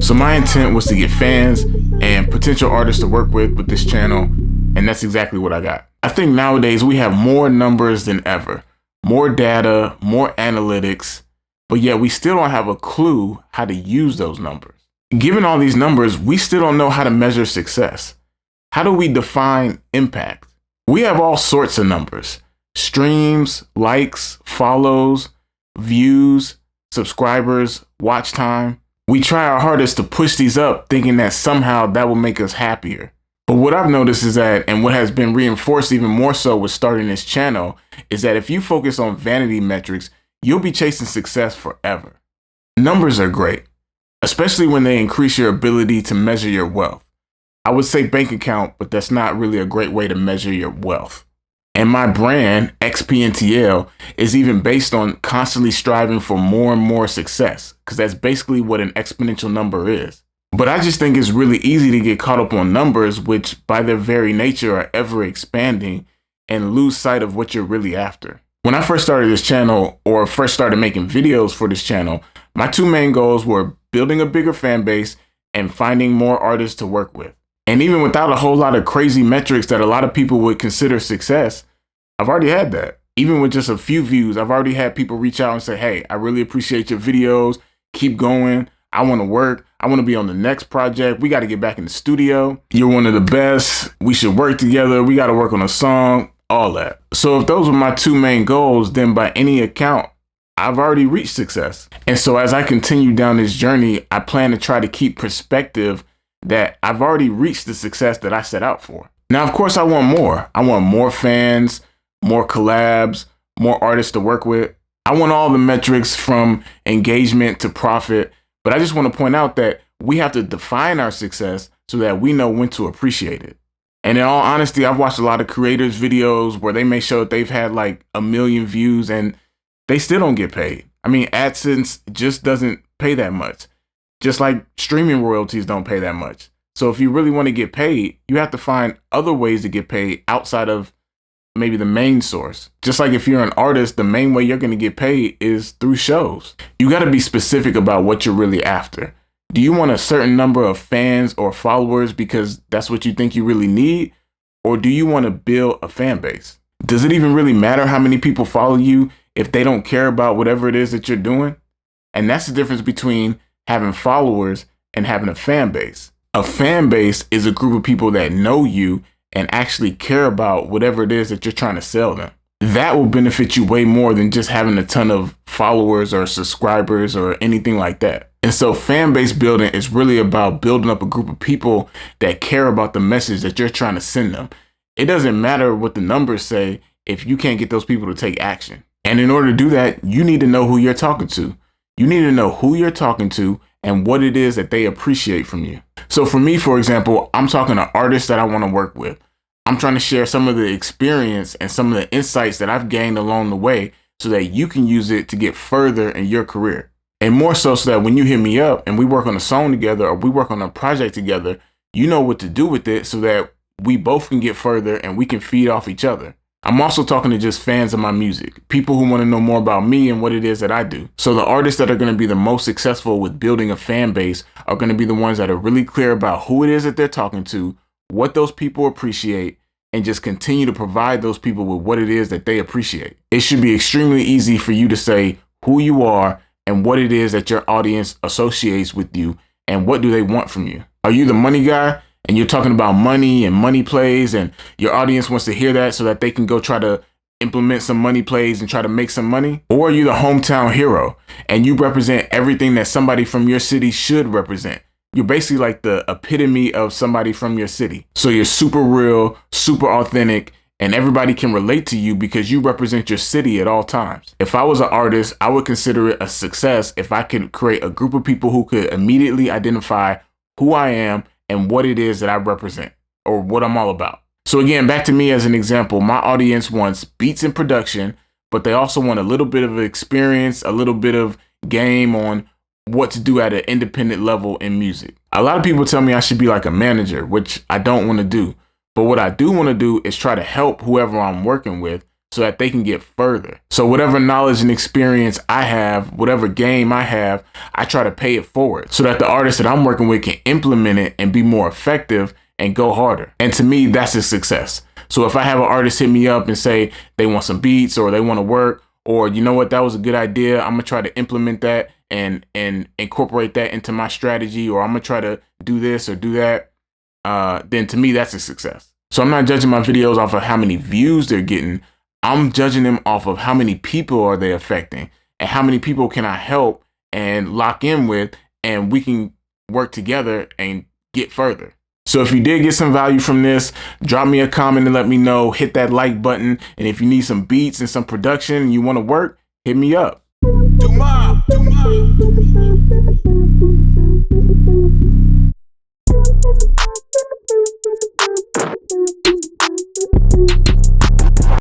So my intent was to get fans and potential artists to work with this channel, and that's exactly what I got. I think nowadays we have more numbers than ever, more data, more analytics, but yet we still don't have a clue how to use those numbers. Given all these numbers, we still don't know how to measure success. How do we define impact? We have all sorts of numbers: streams, likes, follows, views, subscribers, watch time. We try our hardest to push these up, thinking that somehow that will make us happier. But what I've noticed is that, and what has been reinforced even more so with starting this channel, is that if you focus on vanity metrics, you'll be chasing success forever. Numbers are great, especially when they increase your ability to measure your wealth. I would say bank account, but that's not really a great way to measure your wealth. And my brand, XPNTL, is even based on constantly striving for more and more success, because that's basically what an exponential number is. But I just think it's really easy to get caught up on numbers, which by their very nature are ever expanding, and lose sight of what you're really after. When I first started this channel, or first started making videos for this channel, my two main goals were building a bigger fan base and finding more artists to work with. And even without a whole lot of crazy metrics that a lot of people would consider success, I've already had that. Even with just a few views, I've already had people reach out and say, hey, I really appreciate your videos. Keep going. I want to work. I want to be on the next project. We got to get back in the studio. You're one of the best. We should work together. We got to work on a song, all that. So if those were my two main goals, then by any account, I've already reached success. And so as I continue down this journey, I plan to try to keep perspective that I've already reached the success that I set out for. Now, of course, I want more. I want more fans, more collabs, more artists to work with. I want all the metrics from engagement to profit, but I just want to point out that we have to define our success so that we know when to appreciate it. And in all honesty, I've watched a lot of creators' videos where they may show that they've had like 1 million views and they still don't get paid. I mean, AdSense just doesn't pay that much, just like streaming royalties don't pay that much. So if you really want to get paid, you have to find other ways to get paid outside of maybe the main source. Just like if you're an artist, the main way you're going to get paid is through shows. You got to be specific about what you're really after. Do you want a certain number of fans or followers because that's what you think you really need? Or do you want to build a fan base? Does it even really matter how many people follow you if they don't care about whatever it is that you're doing? And that's the difference between having followers and having a fan base. A fan base is a group of people that know you and actually care about whatever it is that you're trying to sell them. That will benefit you way more than just having a ton of followers or subscribers or anything like that. And so fan base building is really about building up a group of people that care about the message that you're trying to send them. It doesn't matter what the numbers say if you can't get those people to take action. And in order to do that, you need to know who you're talking to. You need to know who you're talking to and what it is that they appreciate from you. So for me, for example, I'm talking to artists that I want to work with. I'm trying to share some of the experience and some of the insights that I've gained along the way so that you can use it to get further in your career. And more so that when you hit me up and we work on a song together or we work on a project together, you know what to do with it so that we both can get further and we can feed off each other. I'm also talking to just fans of my music, people who want to know more about me and what it is that I do. So the artists that are going to be the most successful with building a fan base are going to be the ones that are really clear about who it is that they're talking to, what those people appreciate, and just continue to provide those people with what it is that they appreciate. It should be extremely easy for you to say who you are and what it is that your audience associates with you and what do they want from you. Are you the money guy? And you're talking about money and money plays and your audience wants to hear that so that they can go try to implement some money plays and try to make some money? Or are you the hometown hero and you represent everything that somebody from your city should represent? You're basically like the epitome of somebody from your city. So you're super real, super authentic, and everybody can relate to you because you represent your city at all times. If I was an artist, I would consider it a success if I could create a group of people who could immediately identify who I am and what it is that I represent or what I'm all about. So again, back to me as an example, my audience wants beats and production, but they also want a little bit of experience, a little bit of game on what to do at an independent level in music. A lot of people tell me I should be like a manager, which I don't want to do. But what I do want to do is try to help whoever I'm working with so that they can get further. So whatever knowledge and experience I have, whatever game I have, I try to pay it forward so that the artists that I'm working with can implement it and be more effective and go harder. And to me, that's a success. So if I have an artist hit me up and say they want some beats or they want to work, or you know what, that was a good idea, I'm gonna try to implement that and incorporate that into my strategy, or I'm gonna try to do this or do that, then to me, that's a success. So I'm not judging my videos off of how many views they're getting. I'm judging them off of how many people are they affecting and how many people can I help and lock in with, and we can work together and get further. So if you did get some value from this, drop me a comment and let me know, hit that like button. And if you need some beats and some production and you want to work, hit me up.